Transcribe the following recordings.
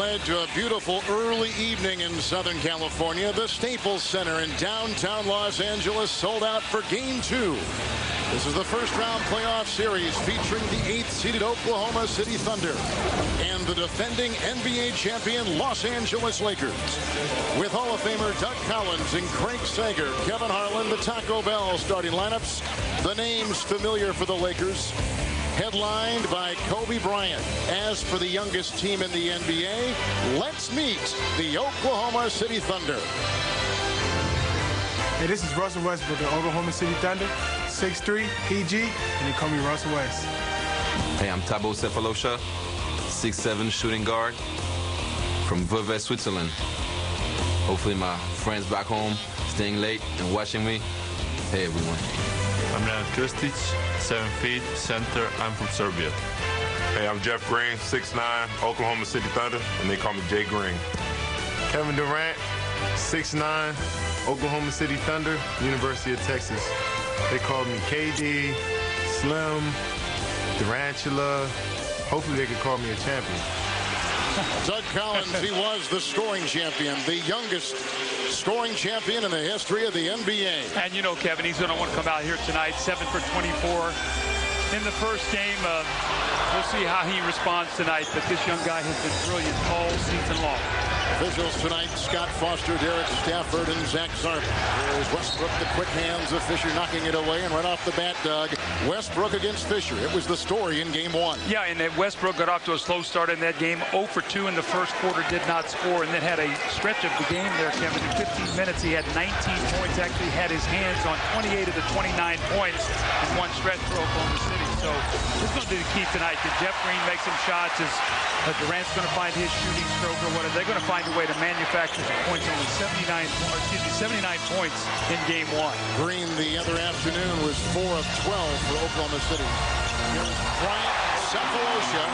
led to a beautiful early evening in Southern California. The Staples Center in downtown Los Angeles sold out for Game 2. This is the first round playoff series featuring the 8th-seeded Oklahoma City Thunder and the defending NBA champion Los Angeles Lakers. With Hall of Famer Doug Collins and Craig Sager, Kevin Harlan, the Taco Bell starting lineups. The names familiar for the Lakers, headlined by Kobe Bryant. As for the youngest team in the NBA, let's meet the Oklahoma City Thunder. Hey, this is Russell Westbrook, the Oklahoma City Thunder, 6'3", PG, and they call me Russell West. Hey, I'm Thabo Sefolosha, 6'7", shooting guard from Vevey, Switzerland. Hopefully my friends back home staying late and watching me. Hey, everyone. I'm Nenad Krstic, 7 feet, center. I'm from Serbia. Hey, I'm Jeff Green, 6'9", Oklahoma City Thunder, and they call me Jay Green. Kevin Durant, 6'9", Oklahoma City Thunder, University of Texas. They called me KD, Slim, Durantula. Hopefully they could call me a champion. Doug Collins, he was the scoring champion, the youngest scoring champion in the history of the NBA. And you know, Kevin, he's going to want to come out here tonight, 7 for 24 in the first game. We'll see how he responds tonight, but this young guy has been brilliant all season long. Officials tonight, Scott Foster, Derek Stafford, and Zach Zarvin. Here's Westbrook, the quick hands of Fisher knocking it away, and right off the bat, Doug, Westbrook against Fisher. It was the story in Game 1. Yeah, and Westbrook got off to a slow start in that game. 0 for 2 in the first quarter, did not score, and then had a stretch of the game there, Kevin. In 15 minutes, he had 19 points, actually had his hands on 28 of the 29 points in one stretch for Oklahoma City. So this is going to be the key tonight. Did Jeff Green make some shots? Is Durant's going to find his shooting stroke, or what? Are they going to find a way to manufacture some points? Only 79 points in Game 1. Green the other afternoon was 4 of 12 for Oklahoma City. Here's Bryant, Sefolosha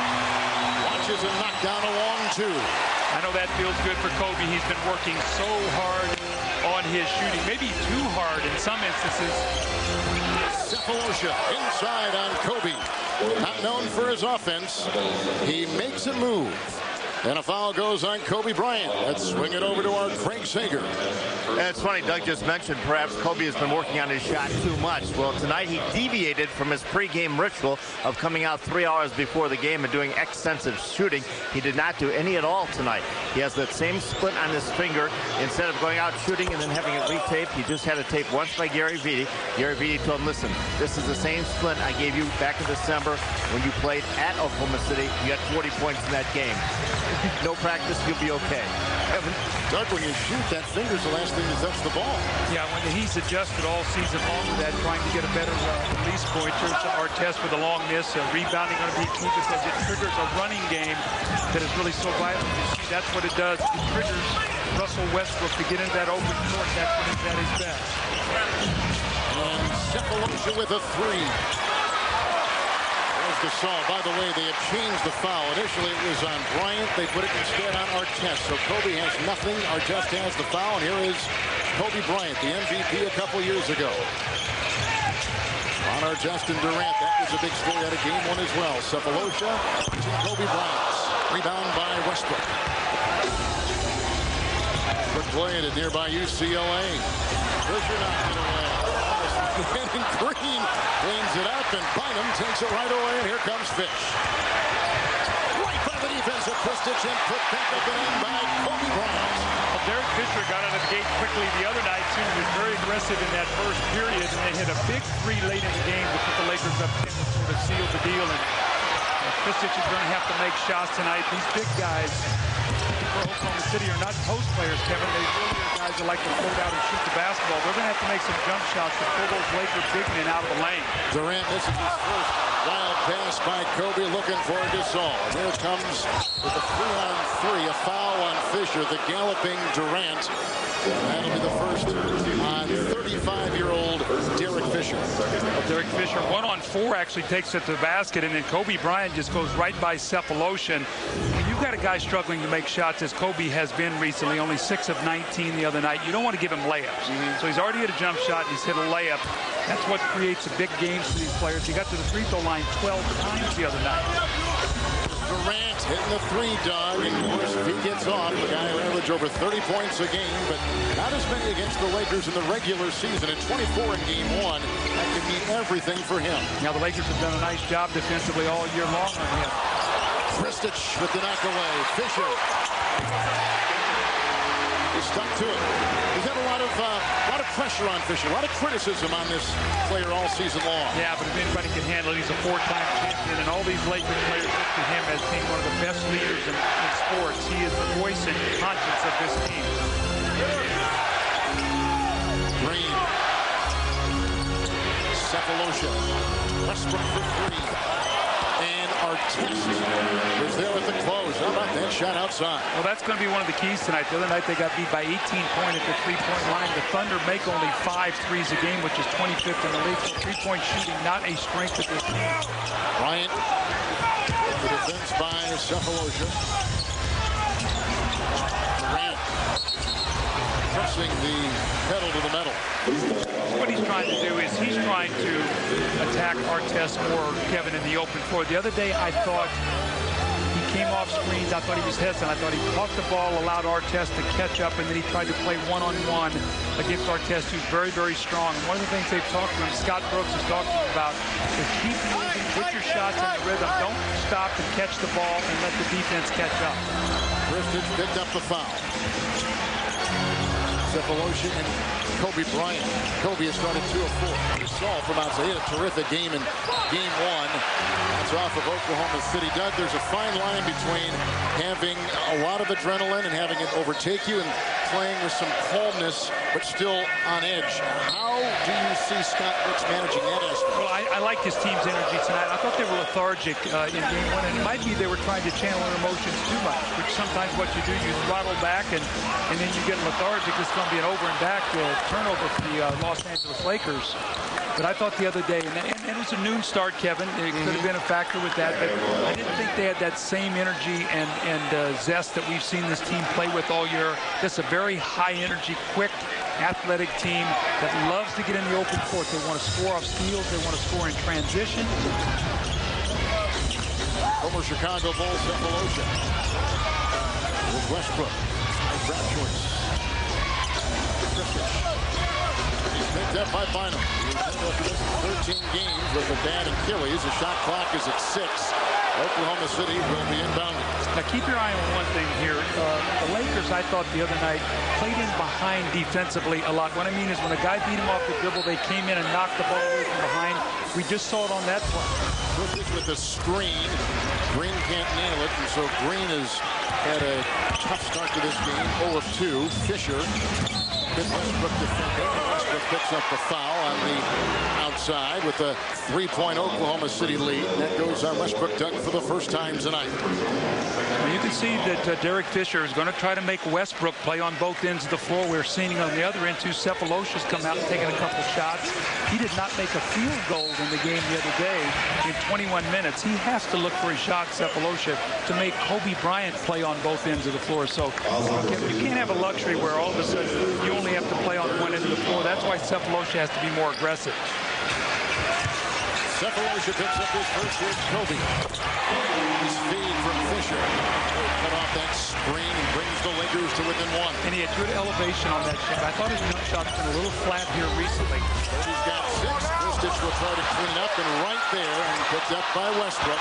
watches him knock down a long 2. I know that feels good for Kobe. He's been working so hard on his shooting, maybe too hard in some instances. Sefolosha inside on Kobe. Not known for his offense. He makes a move. And a foul goes on Kobe Bryant. Let's swing it over to our Craig Sager. It's funny, Doug just mentioned perhaps Kobe has been working on his shot too much. Well, tonight he deviated from his pregame ritual of coming out 3 hours before the game and doing extensive shooting. He did not do any at all tonight. He has that same splint on his finger. Instead of going out shooting and then having it retaped, he just had it taped once by Gary Vitti. Gary Vitti told him, listen, this is the same splint I gave you back in December when you played at Oklahoma City. You got 40 points in that game. No practice, you'll be okay. Doug, when you shoot, that finger's the last thing to touch the ball. Yeah, when he's adjusted all season long with that, trying to get a better release pointer. Our test with a long miss, rebounding going to be key because it triggers a running game that is really so vital. You see, that's what it does. It triggers Russell Westbrook to get into that open court. That's when he's at his best. And Sefolosha with a 3. Gasol. By the way, they had changed the foul. Initially, it was on Bryant. They put it instead on Artest. So Kobe has nothing. Artest has the foul. And here is Kobe Bryant, the MVP a couple years ago. On Artest and Durant. That was a big story out of Game 1 as well. Sefolosha to Kobe Bryant. Rebound by Westbrook. Good play at nearby UCLA. Fisher knocks it away. And Green cleans it up, and Bynum takes it right away, and here comes Fish. Right by the defense of Krstic, and put back up and in by Kobe Bryant. Well, Derek Fisher got out of the gate quickly the other night, too. He was very aggressive in that first period, and they hit a big 3 late in the game to put the Lakers up 10 to sort of seal the deal. And Krstic is going to have to make shots tonight. These big guys for Oklahoma City are not post players, Kevin. They really are guys that like to float out and shoot the basketball. They're going to have to make some jump shots to pull those Lakers big men out of the lane. Durant misses his first wild pass by Kobe, looking for Gasol. And here comes with a 3-on-3, a foul on Fisher, the galloping Durant. That'll be the first on 35-year-old Derek Fisher. Well, Derek Fisher, 1-on-4, actually takes it to the basket, and then Kobe Bryant just goes right by Sefolosha. When you've got a guy struggling to make shots, as Kobe has been recently, only 6 of 19 the other night, you don't want to give him layups. So he's already hit a jump shot, and he's hit a layup. That's what creates the big games for these players. He got to the free throw line 12 times the other night. Durant hitting the three, Doug. And of course, if he gets off, the guy will average over 30 points a game, but not as many against the Lakers in the regular season. And 24 in game one. That could mean everything for him. Now, the Lakers have done a nice job defensively all year long on him. Kristich with the knock away. Fisher. He's stuck to it. He's had a lot of pressure on Fisher. A lot of criticism on this player all season long. Yeah, but if anybody can handle it, he's a four-time champion, and all these Lakers players look to him as being one of the best leaders in sports. He is the voice and conscience of this team. Green. Cephalosha. Westbrook for three. And Artest is there at the close. How about that shot outside? Well, that's going to be one of the keys tonight. The other night they got beat by 18 points at the three-point line. The Thunder make only 5 threes a game, which is 25th in the league. So three-point shooting, not a strength of this team. Bryant. The defense by Cephalosha. Durant. Pressing the pedal to the metal. What he's trying to do is he's trying to attack Artest more, Kevin, in the open floor. The other day I thought he came off screens. I thought he was hesitant. I thought he caught the ball, allowed Artest to catch up, and then he tried to play one-on-one against Artest, who's very, very strong. And one of the things they've talked to him, Scott Brooks is talking about, is keep moving, put your shots in the rhythm. Don't stop and catch the ball and let the defense catch up. Kristich picked up the foul. Cephalosha and Kobe Bryant. Kobe has started 2 of 4. You saw from outside. He had a terrific game in game one. That's off of Oklahoma City. Doug, there's a fine line between having a lot of adrenaline and having it overtake you and playing with some calmness but still on edge. How do you see Scott Brooks managing that aspect? Well, I like his team's energy tonight. I thought they were lethargic in game one, and it might be they were trying to channel their emotions too much, which sometimes what you do, you throttle back, and then you get lethargic. It's going to be an over and back turnover for the Los Angeles Lakers. But I thought the other day, and it was a noon start, Kevin. It could have been a factor with that, but I didn't think they had that same energy and zest that we've seen this team play with all year. Just a very high-energy, quick, athletic team that loves to get in the open court. They want to score off steals. They want to score in transition. Former Chicago Bulls Cephalosha with Westbrook. Nice draft choice. He's picked up by Bynum. He's 13 games with a bad Achilles. The shot clock is at 6. Oklahoma City will be inbounding. Now keep your eye on one thing here. The Lakers, I thought the other night, played in behind defensively a lot. What I mean is when a guy beat him off the dribble, they came in and knocked the ball away from behind. We just saw it on that play. Kristich with the screen. Green can't nail it, and so Green has had a tough start to this game. 0 of 2. Fisher. Westbrook defender. Westbrook picks up the foul on the outside with a 3-point Oklahoma City lead. That goes on Westbrook dunk for the first time tonight. Well, you can see that Derek Fisher is going to try to make Westbrook play on both ends of the floor. We're seeing on the other end, too, Cephalosha's come out and taken a couple shots. He did not make a field goal in the game the other day in 21 minutes. He has to look for a shot, Cephalosha, to make Kobe Bryant play on both ends of the floor. So you can't have a luxury where all of a sudden you only have to play on one end of the floor. That's why Cephalosha has to be more aggressive. Cephalosha picks up his first with Kobe. His feed from Fisher. Cut off that screen and brings the Lakers to within 1. And he had good elevation on that shot. I thought his jump shot's been a little flat here recently. Kobe's got 6. Kristich will try to clean it up, and right there, and picked up by Westbrook.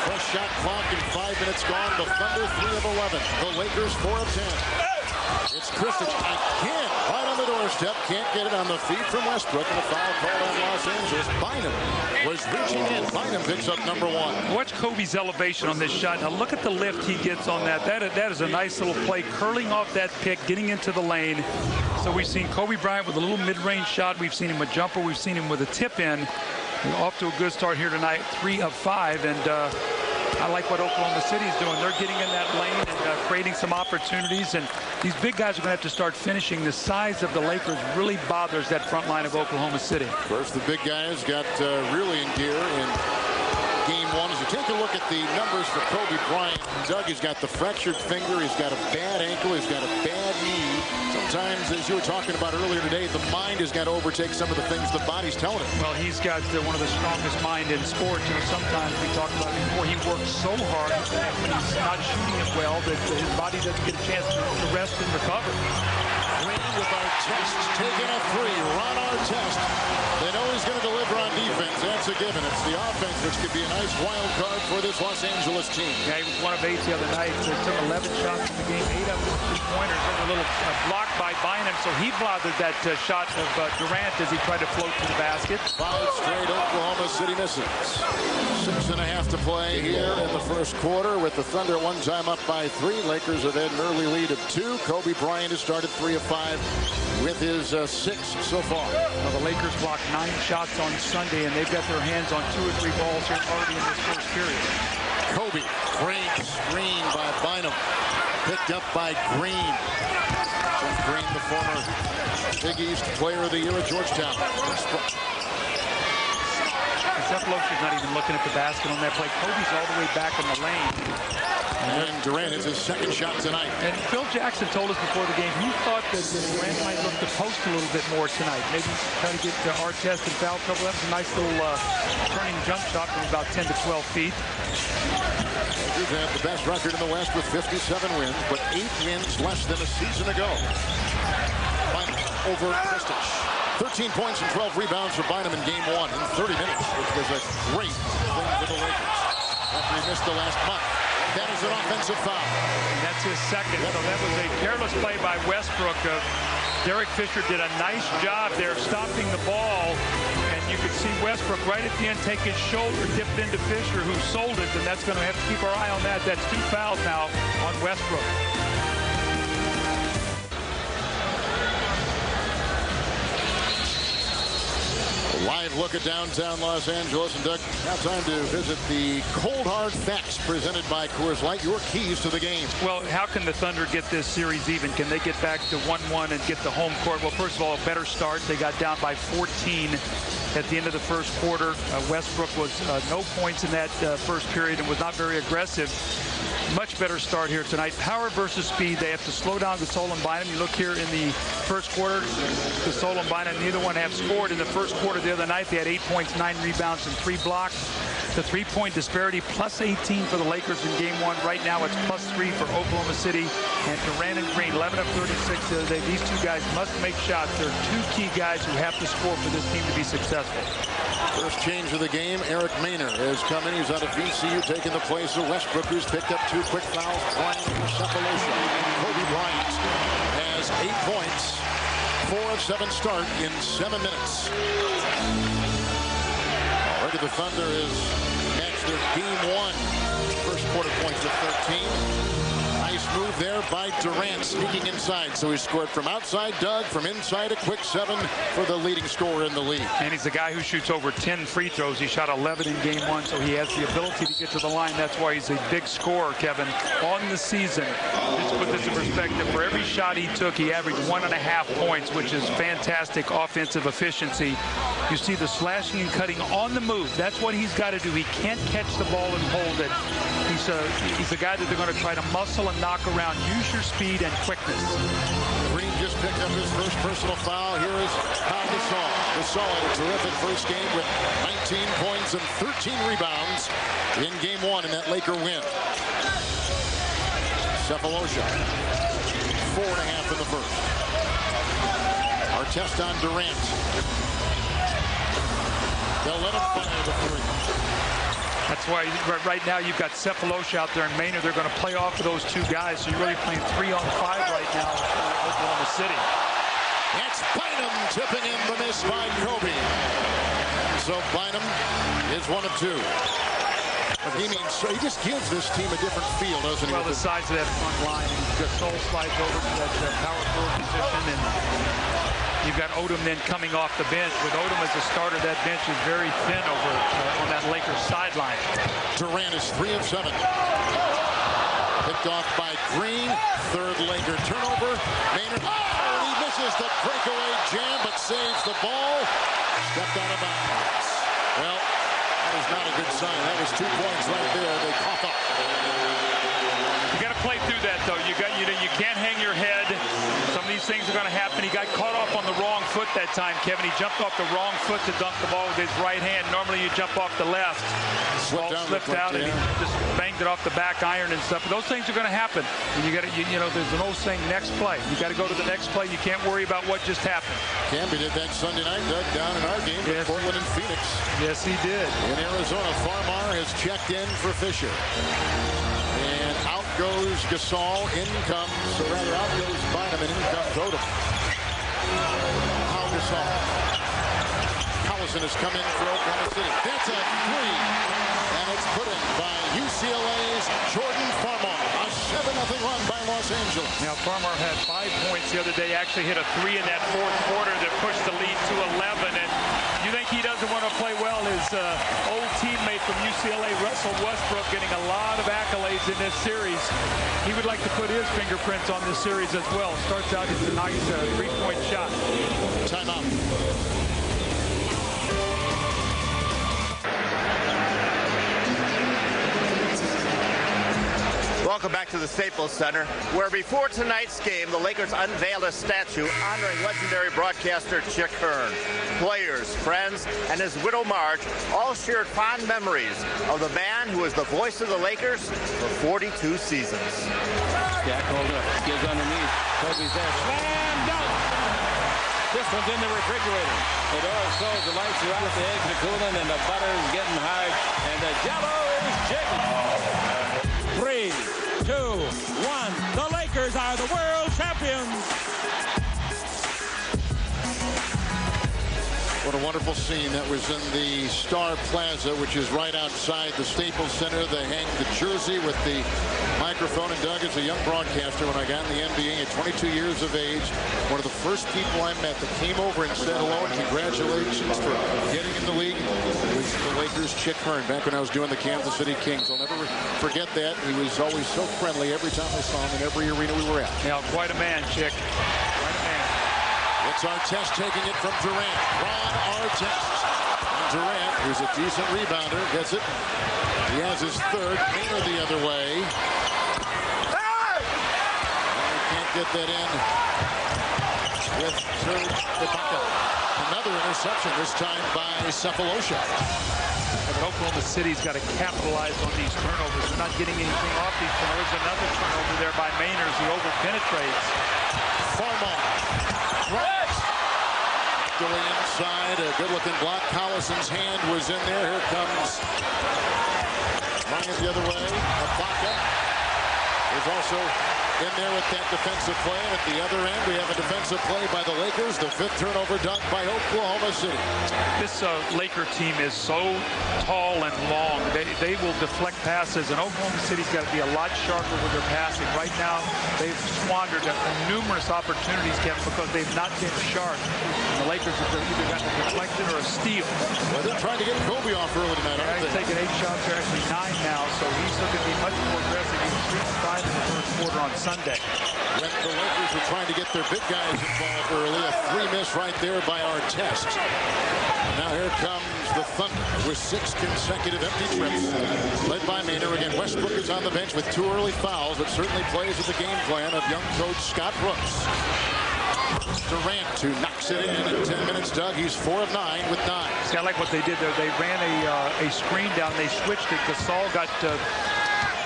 Fresh shot clock and 5 minutes gone. The Thunder 3 of 11. The Lakers 4 of 10. It's Kristich again, right on the doorstep. Can't get it on the feet from Westbrook, and a foul called on Los Angeles. Bynum was reaching in. Bynum picks up number 1. Watch Kobe's elevation on this shot. Now look at the lift he gets on that. That is a nice little play, curling off that pick, getting into the lane. So we've seen Kobe Bryant with a little mid-range shot. We've seen him with a jumper. We've seen him with a tip-in. Off to a good start here tonight, 3 of 5, and I like what Oklahoma City is doing. They're getting in that lane and creating some opportunities, and these big guys are going to have to start finishing. The size of the Lakers really bothers that front line of Oklahoma City. First, the big guys got really in gear in game 1. As you take a look at the numbers for Kobe Bryant, Doug, he's got the fractured finger, he's got a bad ankle, he's got a bad knee. sometimes, as you were talking about earlier today, the mind has got to overtake some of the things the body's telling him. Well, he's got one of the strongest mind in sports. You know, sometimes we talked about it before, he works so hard when he's not shooting it well that his body doesn't get a chance to rest and recover. Green with Artest taking a three. Ron Artest. They know he's going to deliver on defense. That's a given. It's the offense which could be a nice wild card for this Los Angeles team. Yeah, he was 1 of 8 the other night. So he took 11 shots in the game, 8 of them three-pointers. There was a little block by Bynum, so he bothered that shot of Durant as he tried to float to the basket. 5 straight Oklahoma City misses. 6.5 to play here in the first quarter with the Thunder one time up by 3. Lakers have had an early lead of 2. Kobe Bryant has started 3 of 5 with his 6 so far. Well, the Lakers blocked 9 shots on Sunday, and they've got their hands on 2 or 3 balls here already in this first period. Kobe, great screen by Bynum. Picked up by Green. Jeff Green, the former Big East Player of the Year at Georgetown. Cephalosha's not even looking at the basket on that play. Kobe's all the way back in the lane. And Durant is his second shot tonight. And Phil Jackson told us before the game he thought that Durant might look to post a little bit more tonight. Maybe try to get Artest in foul trouble. That's a nice little turning jump shot from about 10 to 12 feet. Lakers have the best record in the West with 57 wins, but 8 wins less than a season ago. Bynum over Kristich. 13 points and 12 rebounds for Bynum in game 1 in 30 minutes, which was a great thing for the Lakers. After he missed the last month. That is an offensive foul. And that's his second. So that was a careless play by Westbrook. Derek Fisher did a nice job there stopping the ball. And you could see Westbrook right at the end take his shoulder, dipped into Fisher, who sold it. And that's going to have to keep our eye on that. That's 2 fouls now on Westbrook. Live look at downtown Los Angeles. And Doug, now time to visit the Cold Hard Facts presented by Coors Light. Your keys to the game. Well, how can the Thunder get this series even? Can they get back to 1-1 and get the home court? Well, first of all, a better start. They got down by 14 at the end of the first quarter. Westbrook was no points in that first period and was not very aggressive. Much better start here tonight. Power versus speed. They have to slow down Gasol and Bynum. You look here in the first quarter, Gasol and Bynum, neither one have scored in the first quarter the other night. They had 8 points, 9 rebounds, and 3 blocks. The 3-point disparity plus 18 for the Lakers in game 1. Right now it's plus 3 for Oklahoma City. And Durant and Green, 11 of 36 the other day. These 2 guys must make shots. They're 2 key guys who have to score for this team to be successful. First change of the game, Eric Maynard has come in. He's out of VCU, taking the place of Westbrook, who's picked up 2 quick fouls. Bryant for Cephalosha. Kobe Bryant has 8 points, 4 of 7 start in 7 minutes. Already the Thunder has matched their game 1. First quarter points of 13. Nice move there by Durant, sneaking inside. So he scored from outside, Doug, from inside, a quick 7 for the leading scorer in the league. And he's the guy who shoots over 10 free throws. He shot 11 in game 1, so he has the ability to get to the line. That's why he's a big scorer, Kevin, on the season. Just to put this in perspective, for every shot he took, he averaged 1.5 points, which is fantastic offensive efficiency. You see the slashing and cutting on the move. That's what he's got to do. He can't catch the ball and hold it. He's a guy that they're going to try to muscle and knock around. Use your speed and quickness. Green just picked up his first personal foul. Here is Pau Gasol. Gasol had a terrific first game with 19 points and 13 rebounds in game 1 in that Laker win. Cephalosha, 4.5 in the first. Artest on Durant. They'll let him fire the 3. That's why right now you've got Cephalosha out there and Maynard. They're going to play off of those 2 guys. So you're really playing 3-on-5 right now for Oklahoma City. It's Bynum tipping in the miss by Kobe. So Bynum is 1 of 2. He just gives this team a different feel, doesn't he? Well, the size of that front line. Gasol slides over to that power forward position, and you've got Odom then coming off the bench. With Odom as a starter, that bench is very thin over on that Lakers sideline. Durant is 3 of 7. Picked off by Green. 3rd Laker turnover. Maynard. Oh, he misses the breakaway jam, but saves the ball. Stepped out of bounds. Well, that is not a good sign. That was 2 points right there. They cough up. You got to play through that, though. You can't hang your head. Some of these these things are going to happen. He got caught off on the wrong foot that time, Kevin. He jumped off the wrong foot to dunk the ball with his right hand. Normally you jump off the left. Ball slipped out and he just banged it off the back iron and stuff. But those things are going to happen. And you got to, you know, there's an old saying, next play. You got to go to the next play. You can't worry about what just happened. Camby did that Sunday night, Doug, down in our game with Portland and Phoenix. Yes, he did. In Arizona, Farmar has checked in for Fisher. And out goes Gasol, in comes, or rather out goes Bynum, and in comes Odom. Now Gasol. Collison has come in for Oklahoma City. That's a three, and it's put in by UCLA's Jordan Farmar. A 7-0 run by Los Angeles. Now Farmar had 5 points the other day, actually hit a 3 in that fourth quarter that pushed the lead to 11, and you think he doesn't want to play well? His old teammate from UCLA, Russell Westbrook, getting a lot of accolades in this series. He would like to put his fingerprints on this series as well. Starts out with a nice three-point shot. Timeout. Welcome back to the Staples Center, where before tonight's game, the Lakers unveiled a statue honoring legendary broadcaster Chick Hearn. Players, friends, and his widow Marge all shared fond memories of the man who was the voice of the Lakers for 42 seasons. Jack hold up, gives underneath. Kobe's there, slam dunk. This one's in the refrigerator. The door is closed, the lights are out, the eggs are cooling, and the butter is getting hard, and the Jell-O is shaking. 3, 2, 1. The Lakers are the world champions. What a wonderful scene. That was in the Star Plaza, which is right outside the Staples Center. They hang the jersey with the microphone. And Doug, as a young broadcaster, when I got in the NBA at 22 years of age, one of the first people I met that came over and said hello and congratulations for getting in the league was the Lakers' Chick Hearn, back when I was doing the Kansas City Kings. I'll never forget that. He was always so friendly every time I saw him in every arena we were at. Now, quite a man, Chick. Quite a man. It's Artest taking it from Durant. Ron Artest. And Durant, who's a decent rebounder, gets it. He has his third. Maynor the other way. And he can't get that in with Serge Ibaka. Another interception, this time by Cephalosha. But Oklahoma City's got to capitalize on these turnovers. They're not getting anything off these turnovers. Another turnover there by Maynor as he over-penetrates. Farmar. Really inside, a good-looking block. Collison's hand was in there. Here comes Bryant the other way. Ibaka is also in there with that defensive play. And at the other end, we have a defensive play by the Lakers. The 5th turnover dunk by Oklahoma City. This Laker team is so tall and long. They will deflect passes, and Oklahoma City's got to be a lot sharper with their passing. Right now, they've squandered numerous opportunities, Kevin, because they've not been sharp. And the Lakers have either gotten a deflection or a steal. Well, they're trying to get Kobe off early tonight, aren't He's they? taking 8 shots, they're actually 9 now, so he's looking to be much more aggressive. He was 3 5 in the first quarter on Sunday. When the Lakers were trying to get their big guys involved early, a 3 miss right there by Artest. Now here comes the Thunder with 6 consecutive empty trips, led by Maynor. Again, Westbrook is on the bench with 2 early fouls, but certainly plays with the game plan of young coach Scott Brooks. Durant, who knocks it in 10 minutes. Doug, he's 4 of 9 with 9. See, I like what they did there. They ran a screen down. They switched it. Gasol got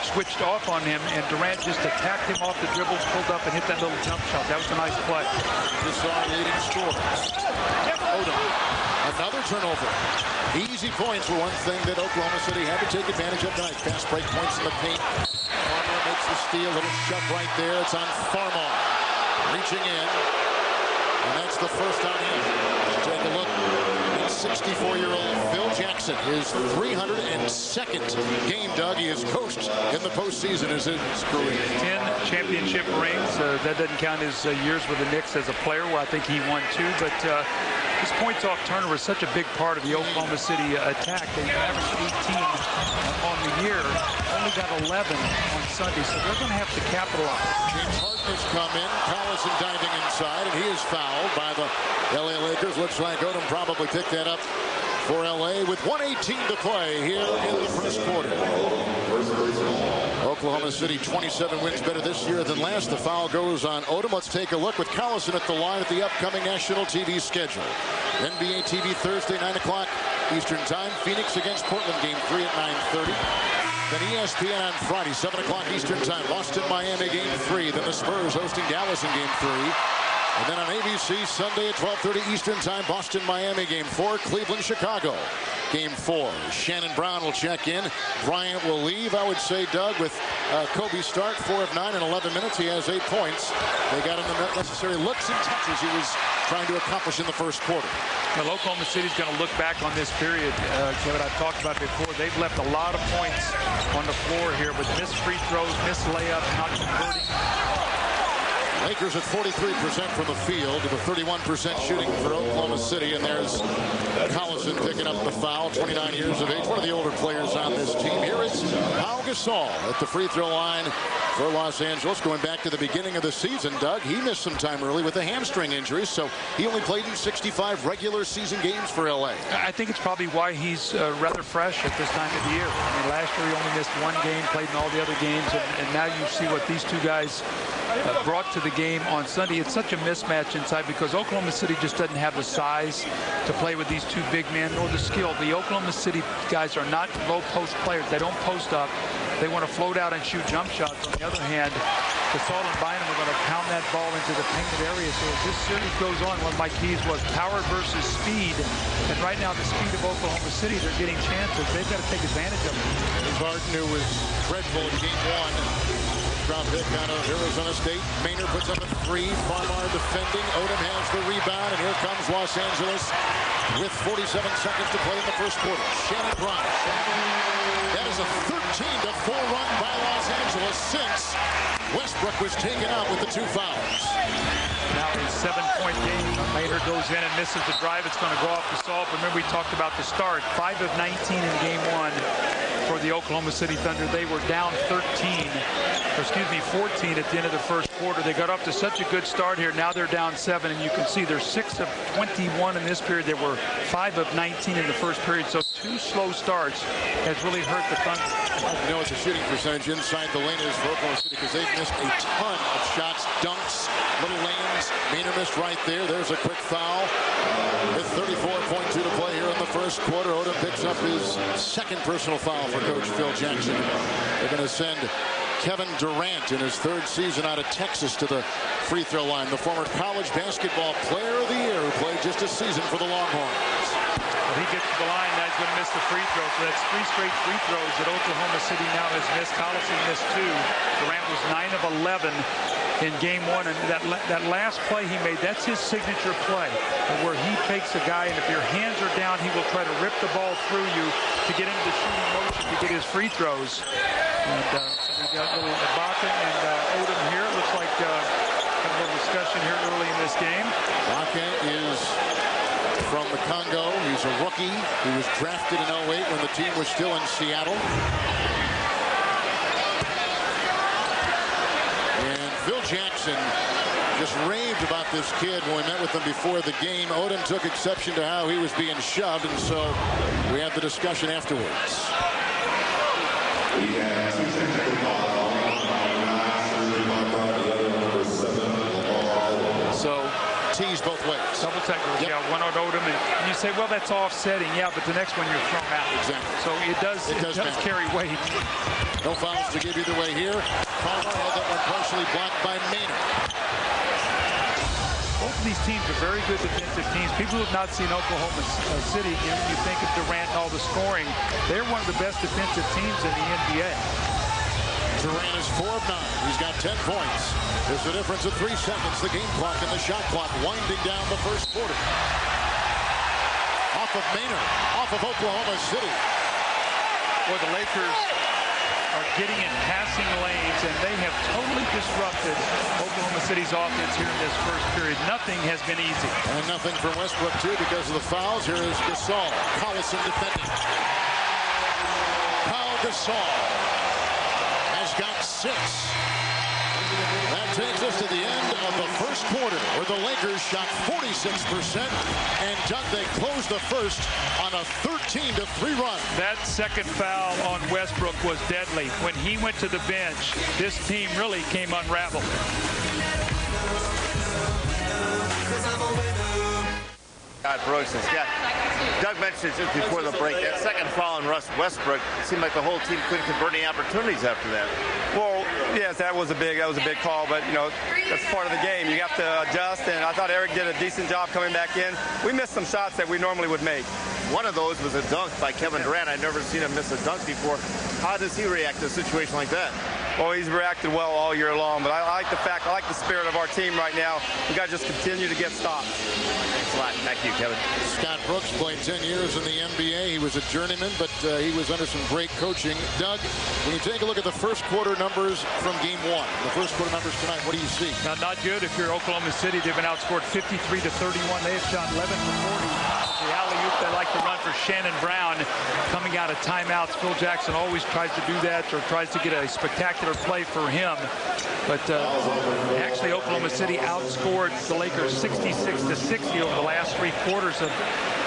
switched off on him, and Durant just attacked him off the dribble, pulled up, and hit that little jump shot. That was a nice play. Gasol leading scorer. Odom. Another turnover. Easy points were one thing that Oklahoma City had to take advantage of tonight. Fast break points in the paint. Farmar makes the steal. Little shove right there. It's on Farmar. Reaching in. And that's the first on him. Let's take a look. 64-year-old Phil Jackson, his 302nd game, Doug. He has coached in the postseason as his career. 10 championship rings. That doesn't count his years with the Knicks as a player, where I think he won 2. But his points off turnover is such a big part of the Oklahoma City attack. They averaged 18 on the year, only got 11 on Sunday, so they're going to have to capitalize. James Harden has come in. Collison diving inside, and he is fouled by the LA Lakers. Looks like Odom probably picked that up for LA with 1:18 to play here in the first quarter. Oklahoma City 27 wins better this year than last. The foul goes on Odom. Let's take a look with Collison at the line at the upcoming national TV schedule. NBA TV Thursday, 9 o'clock Eastern Time. Phoenix against Portland, Game 3 at 9:30. Then ESPN on Friday, 7 o'clock Eastern Time. Boston, Miami, Game 3. Then the Spurs hosting Dallas in Game 3. And then on ABC, Sunday at 12:30 Eastern Time, Boston, Miami, Game 4. Cleveland, Chicago, Game 4. Shannon Brown will check in. Bryant will leave, I would say, Doug, with Kobe start, 4 of 9 in 11 minutes. He has 8 points. They got him the necessary looks and touches he was trying to accomplish in the first quarter. Well, Oklahoma City's going to look back on this period, Kevin, I've talked about before. They've left a lot of points on the floor here with missed free throws, missed layups, not converting. Lakers at 43% from the field with a 31% shooting for Oklahoma City. And there's Collison picking up the foul, 29 years of age, one of the older players on this team. Here is Pau Gasol at the free throw line for Los Angeles. Going back to the beginning of the season, Doug, he missed some time early with a hamstring injury, so he only played in 65 regular season games for LA. I think it's probably why he's rather fresh at this time of the year. I mean, last year he only missed one game, played in all the other games, and now you see what these two guys brought to the game on Sunday. It's such a mismatch inside because Oklahoma City just doesn't have the size to play with these two big men nor the skill. The Oklahoma City guys are not low post players. They don't post up. They want to float out and shoot jump shots. On the other hand, Gasol and Bynum are going to pound that ball into the painted area. So as this series goes on, one of my keys was power versus speed. And right now, the speed of Oklahoma City, they're getting chances. They've got to take advantage of it. Harden, who was dreadful in Game 1. Drop pick out of Arizona State. Maynard puts up a 3. Farmar defending. Odom has the rebound, and here comes Los Angeles with 47 seconds to play in the first quarter. Shannon Brown. That is a 13-4 run by Los Angeles since Westbrook was taken out with the 2 fouls. Now a 7-point game. Maynard goes in and misses the drive. It's going to go off the salt. Remember, we talked about the start. 5 of 19 in Game 1 for the Oklahoma City Thunder. They were down 14 at the end of the first quarter. They got off to such a good start here. Now they're down 7, and you can see they're 6 of 21 in this period. They were 5 of 19 in the first period. So 2 slow starts has really hurt the Thunder. You know, it's a shooting percentage inside the lane is for Oklahoma City because they've missed a ton of shots, dunks, little lanes. Maynard missed right there. There's a quick foul with 34.2 to play here in the first quarter. Odom picks up his second personal foul for Coach Phil Jackson. They're going to send Kevin Durant in his 3rd season out of Texas to the free throw line. The former college basketball player of the year who played just a season for the Longhorns. Well, he gets to the line. Now he's going to miss the free throw. So that's 3 straight free throws that Oklahoma City now has missed. Collison missed 2. Durant was 9 of 11 in Game 1. And that last play he made, that's his signature play, where he takes a guy, and if your hands are down, he will try to rip the ball through you to get into the shooting motion to get his free throws. And we got a little Ibaka and Odom here. It looks like a little discussion here early in this game. Ibaka is from the Congo. He's a rookie. He was drafted in 08 when the team was still in Seattle. And Phil Jackson just raved about this kid when we met with him before the game. Odom took exception to how he was being shoved, and so we had the discussion afterwards. So tease both ways. Double technical, yeah, one on Odom, and you say, well, that's offsetting, yeah, but the next one you're thrown out. Exactly. So it does carry weight. No fouls to give either way here. Palmer had that one partially blocked by Maynard. Both of these teams are very good defensive teams. People who have not seen Oklahoma City, you think of Durant and all the scoring. They're one of the best defensive teams in the NBA. Durant is 4 of 9. He's got 10 points. There's a difference of 3 seconds. The game clock and the shot clock winding down the first quarter. Off of Maynard. Off of Oklahoma City. Well, the Lakers are getting in passing lanes, and they have totally disrupted Oklahoma City's offense here in this first period. Nothing has been easy. And nothing from Westbrook, too, because of the fouls. Here is Gasol. Collison defending. Pau Gasol has got 6. That takes us to the end of the first quarter, where the Lakers shot 46%, and Doug, they closed the first on a 13-3 run. That second foul on Westbrook was deadly. When he went to the bench, this team really came unraveled. Brooks and Scott. Doug mentioned just before the break, that second foul on Russ Westbrook, it seemed like the whole team couldn't convert any opportunities after that. Well, yes, that was a big call, but, you know, that's part of the game. You have to adjust, and I thought Eric did a decent job coming back in. We missed some shots that we normally would make. One of those was a dunk by Kevin Durant. I've never seen him miss a dunk before. How does he react to a situation like that? Well, he's reacted well all year long, but I like the spirit of our team right now. We got to just continue to get stops. Thanks a lot. Thank you, Kevin. Scott Brooks played 10 years in the NBA. He was a journeyman, but he was under some great coaching. Doug, when you take a look at the first quarter numbers from Game 1, the first quarter numbers tonight, what do you see? Now, not good if you're Oklahoma City. They've been outscored 53-31. They have shot 11 for 40. The alley-oop they like to run for Shannon Brown coming out of timeouts. Phil Jackson always tries to do that, or tries to get a spectacular play for him. But actually, Oklahoma City outscored the Lakers 66-60 over the last 3 quarters of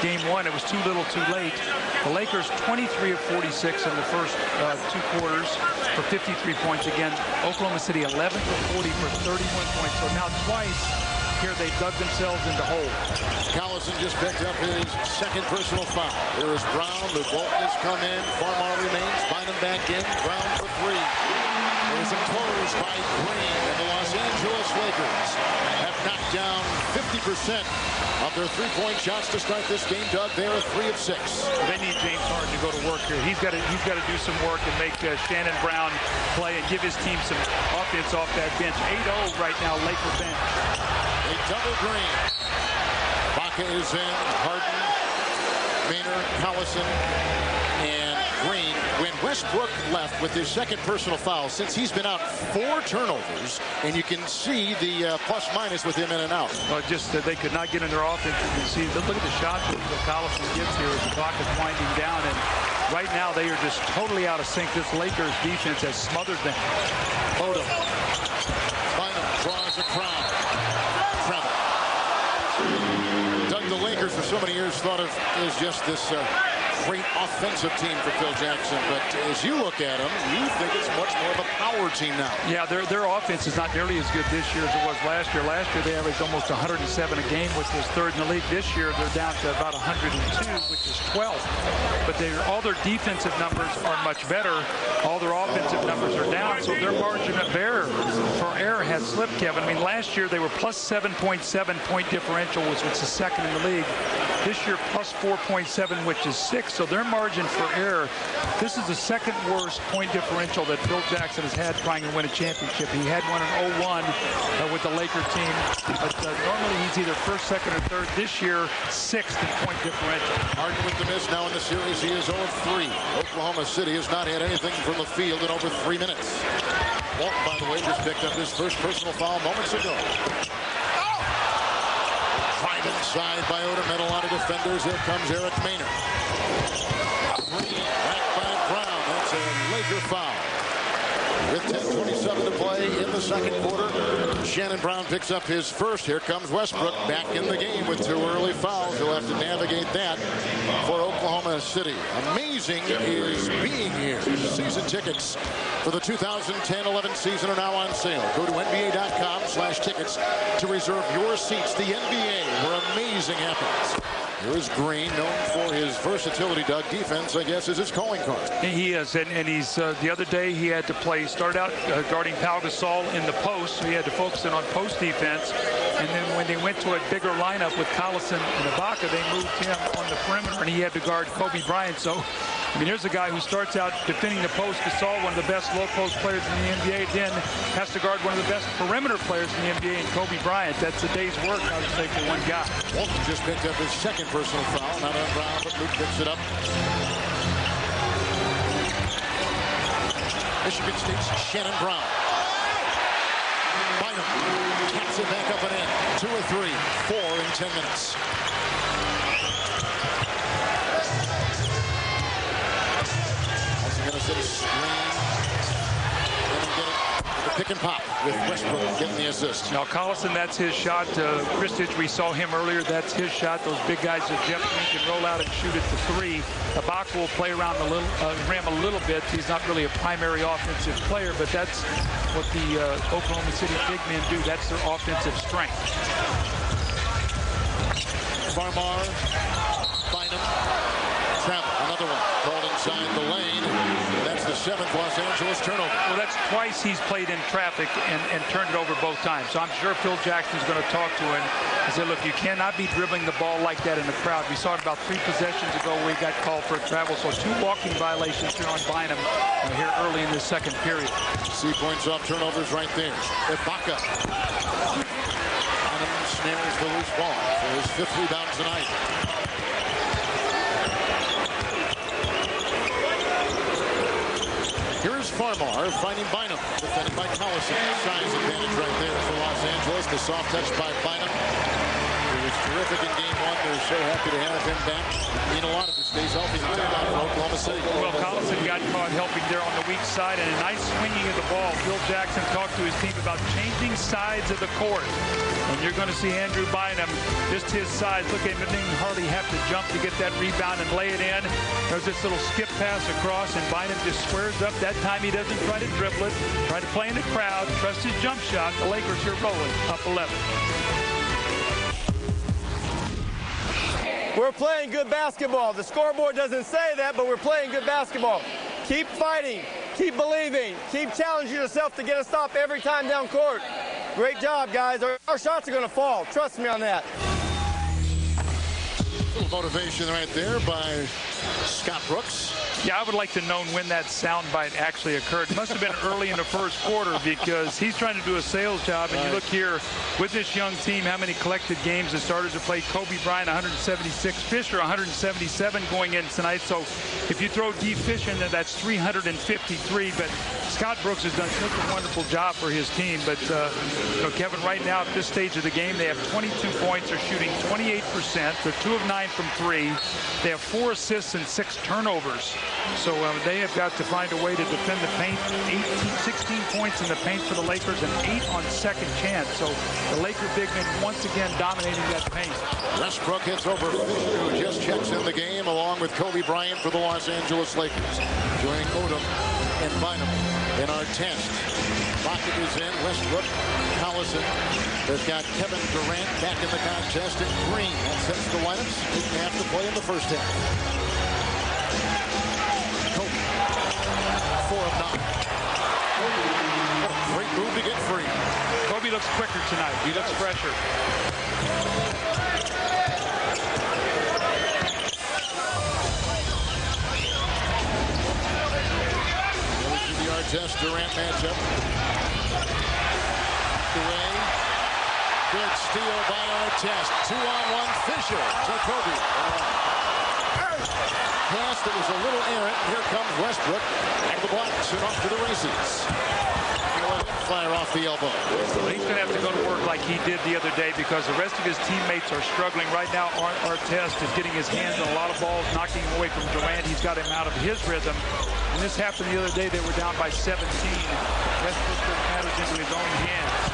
Game 1. It was too little too late. The Lakers 23 of 46 in the first 2 quarters for 53 points. Again, Oklahoma City 11 of 40 for 31 points. So now twice here they dug themselves into hole. Collison just picked up his second personal foul. There is Brown. The ball has come in. Farmar remains. Bynum back in. Brown for 3. There's a close by Green, and the Los Angeles Lakers have knocked down 50% of their 3-point shots to start this game. Doug, they're 3 of 6. They need James Harden to go to work here. He's got to do some work and make Shannon Brown play and give his team some offense off that bench. 8-0 right now, Laker bench. A double Green. Baca is in. Harden, Maynard, Collison, and Green. When Westbrook left with his second personal foul, since he's been out 4 turnovers, and you can see the plus-minus with him in and out. Well, just they could not get in their offense. You can see, look at the shots that Collison gets here as the clock is winding down. And right now, they are just totally out of sync. This Lakers defense has smothered them. Odom. Bynum draws a crowd. Travel. Doug, the Lakers for so many years thought of as just this great offensive team for Phil Jackson, but as you look at them, you think it's much more of a power team now. Yeah, their offense is not nearly as good this year as it was last year. Last year they averaged almost 107 a game, which was 3rd in the league. This year they're down to about 102, which is 12th. But all their defensive numbers are much better. All their offensive numbers are down, so their margin of error for error has slipped, Kevin. I mean, last year they were plus 7.7 point differential, which was the 2nd in the league. This year plus 4.7, which is 6th. So their margin for error, this is the 2nd worst point differential that Phil Jackson has had trying to win a championship. He had one in 01 with the Laker team, but normally he's either 1st, 2nd, or 3rd. This year, 6th in point differential. Harden with the miss now in the series. He is 0 of 3. Oklahoma City has not had anything from the field in over 3 minutes. Walton, by the way, just picked up his first personal foul moments ago. Drive inside by Odom, met a lot of defenders. Here comes Eric Maynard. Green, back by Brown. That's a Laker foul. With 10:27 to play in the 2nd quarter, Shannon Brown picks up his first. Here comes Westbrook back in the game with 2 early fouls. He'll have to navigate that for Oklahoma City. Amazing is being here. Season tickets for the 2010-11 season are now on sale. Go to NBA.com/tickets to reserve your seats. The NBA, where amazing happens. Here is Green, known for his versatility. Doug, defense, I guess, is his calling card. He is, and he's the other day he had to start out guarding Pau Gasol in the post, so he had to focus in on post defense. And then when they went to a bigger lineup with Collison and Ibaka, they moved him on the perimeter, and he had to guard Kobe Bryant. So, I mean, here's a guy who starts out defending the post. Gasol, one of the best low post players in the NBA, then has to guard one of the best perimeter players in the NBA, and Kobe Bryant. That's a day's work, I would say, for one guy. Walton just picked up his 2nd personal foul, not on Brown, but Luke picks it up. Michigan State's Shannon Brown. Bynum taps it back up and in. 2 of 3, 4 in 10 minutes. Also going to set a screen. And get it. The pick and pop with Westbrook getting the assist. Now, Collison, that's his shot. Christich, we saw him earlier. That's his shot. Those big guys that Jeff Green can roll out and shoot it to three. Ibaka will play around the rim a little bit. He's not really a primary offensive player, but that's what the Oklahoma City big men do. That's their offensive strength. Farmar, Bynum, travel, another one, called inside the lane. That's the 7th Los Angeles turnover. Well, that's twice he's played in traffic and turned it over both times. So I'm sure Phil Jackson's going to talk to him and say, look, you cannot be dribbling the ball like that in the crowd. We saw it about 3 possessions ago where he got called for a travel. So 2 walking violations here on Bynum here early in the second period. See points off turnovers right there. Ibaka. Bynum snares the loose ball for his 5th rebound tonight. Here's Farmar finding Bynum, defended by Collison. Size advantage right there for Los Angeles. The soft touch by Bynum. He was terrific in game 1. They're so happy to have him back. I mean, a lot of it stays healthy for Oklahoma City. Well, Collison got caught helping there on the weak side, and a nice swinging of the ball. Phil Jackson talked to his team about changing sides of the court. And you're going to see Andrew Bynum, just his size. Look at him, didn't hardly have to jump to get that rebound and lay it in. There's this little skip pass across, and Bynum just squares up. That time he doesn't try to dribble it, try to play in the crowd, trust his jump shot. The Lakers here rolling, up 11. We're playing good basketball. The scoreboard doesn't say that, but we're playing good basketball. Keep fighting, keep believing, keep challenging yourself to get a stop every time down court. Great job, guys. Our shots are going to fall. Trust me on that. A little motivation right there by Scott Brooks. Yeah, I would like to know when that soundbite actually occurred. It must have been early in the first quarter because he's trying to do a sales job. And you look here with this young team, how many collected games the starters have played. Kobe Bryant, 176. Fisher, 177 going in tonight. So if you throw D. Fisher in there, that's 353. But Scott Brooks has done such a wonderful job for his team. But, you know, Kevin, right now at this stage of the game, they have 22 points. They're shooting 28%. They're 2 of 9 from 3. They have 4 assists and 6 turnovers. So they have got to find a way to defend the paint. 16 points in the paint for the Lakers and 8 on second chance. So the Laker big men once again dominating that paint. Westbrook hits over Fisher, who just checks in the game, along with Kobe Bryant for the Los Angeles Lakers. Joining Odom and Bynum in our test. Pocket is in. Westbrook, Collison. They've got Kevin Durant back in the contest and Green. That sets the lineups. Didn't have to play in the first half. 4 of 9. What a great move to get free. Kobe looks quicker tonight. He looks fresher. Goes to the Artest Durant matchup. Away. Good steal by Artest. 2-on-1 Fisher to Kobe. Pass that was a little errant. Here comes Westbrook. And the blocks and off to the races. Fire off the elbow. He's going to have to go to work like he did the other day because the rest of his teammates are struggling. Right now, Artest is getting his hands on a lot of balls, knocking him away from Durant. He's got him out of his rhythm. And this happened the other day. They were down by 17. Westbrook took matters into his own hands.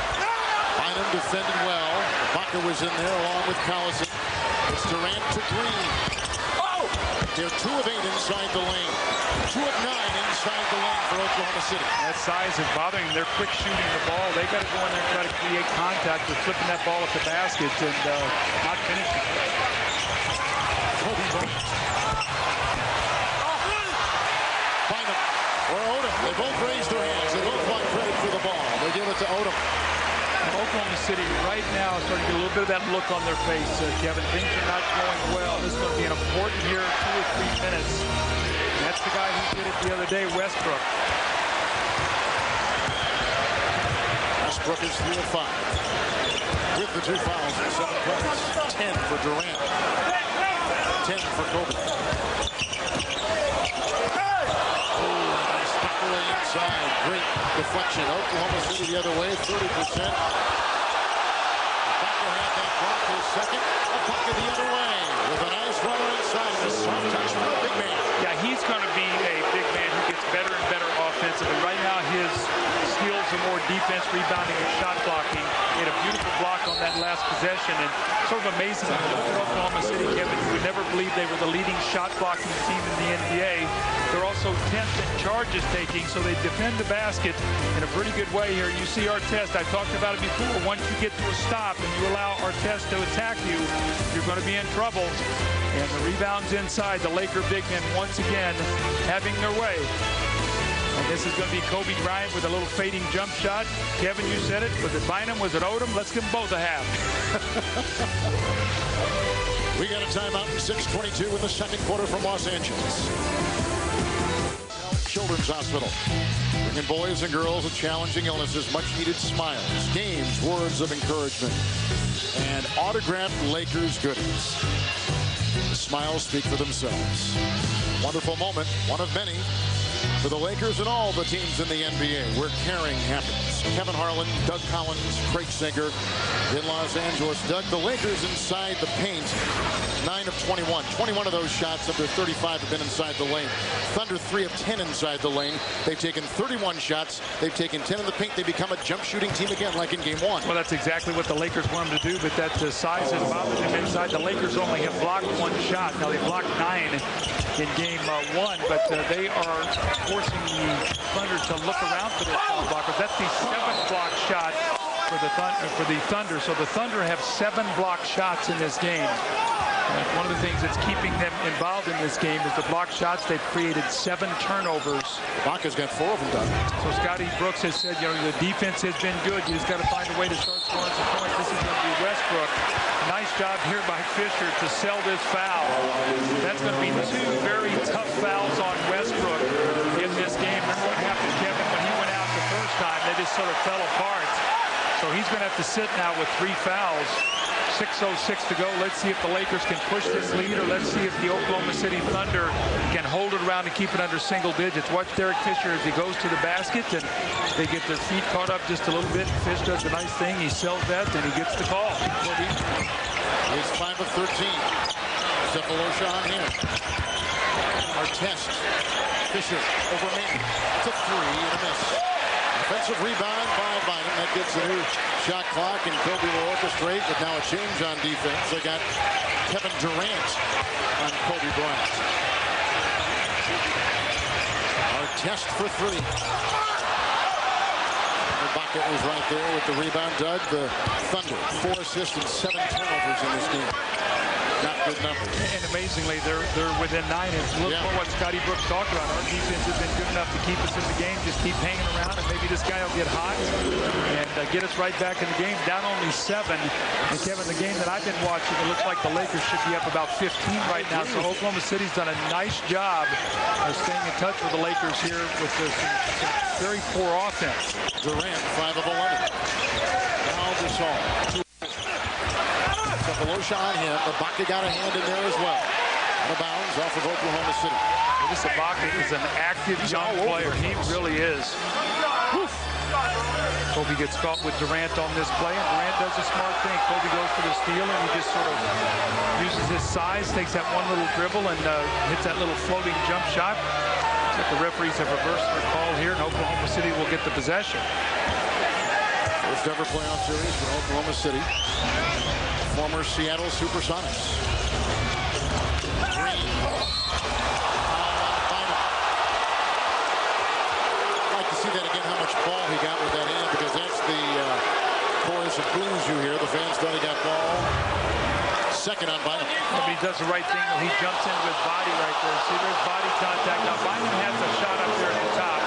Bynum defended well. Baca was in there along with Collison. It's Durant to Green. They're 2 of 8 inside the lane. 2 of 9 inside the lane for Oklahoma City. That size is bothering them. They're quick shooting the ball. They got to go in there and try to create contact with flipping that ball at the basket and not finishing. Kobe Bryant. Bynum or Odom. They both raised their hands. They both want credit for the ball. They give it to Odom. Oklahoma City right now is starting to get a little bit of that look on their face, Kevin. Things are not going well. This is going to be an important here, 2 or 3 minutes. And that's the guy who did it the other day, Westbrook. Westbrook is 3 of 5. With the 2 fouls and 7 points. 10 for Durant. 10 for Kobe. Inside, great deflection. Oklahoma City the other way, 30%. Baca had that block his second. Baca the other way with a nice runner inside. A soft touch from the big man. Yeah, he's going to be a big man who gets better and better offensively. Right now, his skills are more offense, rebounding and shot blocking. He had a beautiful block on that last possession, and sort of amazing. When you look at Oklahoma City, Kevin, you would never believe they were the leading shot blocking team in the NBA. They're also 10th in charges taking, so they defend the basket in a pretty good way here. You see Artest, I've talked about it before. Once you get to a stop and you allow Artest to attack you, you're going to be in trouble. And the rebounds inside, the Laker big men once again having their way. And this is going to be Kobe Bryant with a little fading jump shot. Kevin, you said it. Was it Bynum? Was it Odom? Let's give them both a half. We got a timeout in 6:22 in the second quarter from Los Angeles. Children's Hospital. Bringing boys and girls with challenging illnesses much-needed smiles, games, words of encouragement, and autographed Lakers goodies. The smiles speak for themselves. Wonderful moment, one of many, for the Lakers and all the teams in the NBA where caring happens. Kevin Harlan, Doug Collins, Craig Sager in Los Angeles. Doug, the Lakers inside the paint, 9 of 21. 21 of those shots under 35 have been inside the lane. Thunder 3 of 10 inside the lane. They've taken 31 shots. They've taken 10 in the paint. They become a jump shooting team again like in game 1. Well, that's exactly what the Lakers want them to do, but that size has bothered them inside. The Lakers only have blocked 1 shot. Now they blocked 9 in game 1, but they are forcing the Thunder to look around for their shot blockers. That's the 7th block shot for the Thunder. So the Thunder have 7 block shots in this game. And one of the things that's keeping them involved in this game is the block shots. They've created 7 turnovers. Baca's got 4 of them done. So Scotty Brooks has said, you know, the defense has been good. You just got to find a way to start scoring some points. This is going to be Westbrook. Nice job here by Fisher to sell this foul. That's going to be 2 very tough fouls on Westbrook in this game. Remember what happened, Kevin, when he went out the first time? They just sort of fell apart. So he's going to have to sit now with 3 fouls. 6:06 to go. Let's see if the Lakers can push this lead, or let's see if the Oklahoma City Thunder can hold it around and keep it under single digits. Watch Derek Fisher as he goes to the basket, and they get their feet caught up just a little bit. Fish does a nice thing. He sells that, and he gets the call. He's 5 of 13. Cephalosha on him. Artest. Fisher over man. It's a 3 and a miss. Offensive rebound by Bynum. That gets a new shot clock, and Kobe will orchestrate, but now a change on defense. They got Kevin Durant on Kobe Bryant. Artest for 3. Baca is right there with the rebound. Doug, the Thunder, 4 assists and 7 turnovers in this game. Not good numbers. And amazingly, they're within 9. And look for what Scotty Brooks talked about. Our defense has been good enough to keep us in the game. Just keep hanging around, and maybe this guy will get hot and get us right back in the game. Down only 7. And Kevin, the game that I've been watching, it looks like the Lakers should be up about 15 right now. So Oklahoma City's done a nice job of staying in touch with the Lakers here with some very poor offense. Durant, 5 of 11. Now Gasol. Cephalosha on him, but Baca got a hand in there as well. Out of bounds off of Oklahoma City. Well, this Baca is an active young player. He really is. Woof. Kobe gets caught with Durant on this play, and Durant does a smart thing. Kobe goes for the steal, and he just sort of uses his size, takes that one little dribble, and hits that little floating jump shot. Looks like the referees have reversed their call here, and Oklahoma City will get the possession. First ever playoff series for Oklahoma City. Former Seattle Supersonics. Green. I'd like to see that again, how much ball he got with that hand, because that's the chorus of boos you hear. The fans thought he got ball. Second on Bynum. But he does the right thing. He jumps into his body right there. See, there's body contact. Now, Bynum has a shot up there at the top.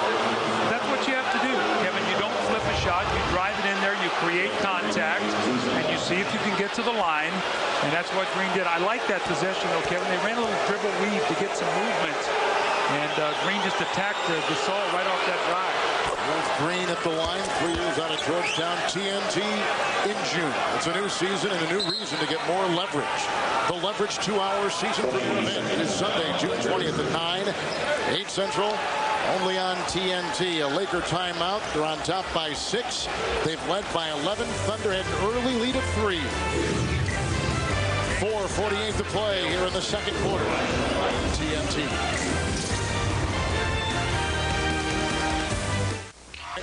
That's what you have to do, Kevin. You don't flip a shot. You drive it in there. You create contact. And you see if you can get to the line. And that's what Green did. I like that possession, though, Kevin. They ran a little dribble weave to get some movement. And Green just attacked Gasol right off that drive. There's Green at the line, 3 years out of Georgetown. TNT in June. It's a new season and a new reason to get more leverage. The Leverage 2-hour season premiere event is Sunday, June 20th at 9, 8 Central, only on TNT. A Laker timeout. They're on top by 6. They've led by 11. Thunder had an early lead of 3. 4:48 to play here in the second quarter. TNT.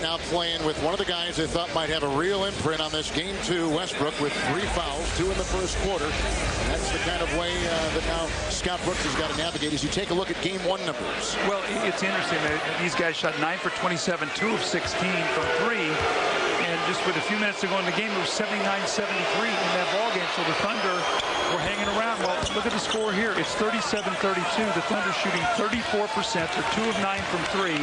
Now playing with one of the guys they thought might have a real imprint on this game 2, Westbrook, with 3 fouls, 2 in the first quarter. And that's the kind of way that now Scott Brooks has got to navigate as you take a look at game 1 numbers. Well, it's interesting that these guys shot 9 for 27, 2 of 16 from 3. And just with a few minutes to go in the game, it was 79-73 in that ball game. So the Thunder were hanging around. Well, look at the score here. It's 37-32. The Thunder shooting 34%. They're 2 of 9 from 3.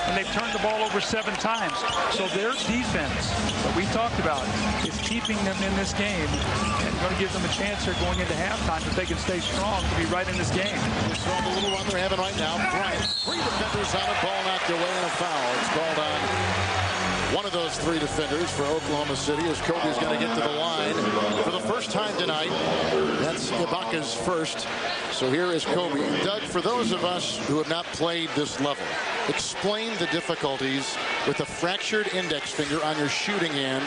And they've turned the ball over 7 times. So their defense that we talked about is keeping them in this game and going to give them a chance here going into halftime if they can stay strong to be right in this game. So the little run they're having right now, Bryant, 3 defenders on a ball knocked away and a foul. It's called on one of those 3 defenders for Oklahoma City as Kobe's going to get to the line for the first time tonight. That's Ibaka's first. So here is Kobe. Doug, for those of us who have not played this level, explain the difficulties with a fractured index finger on your shooting end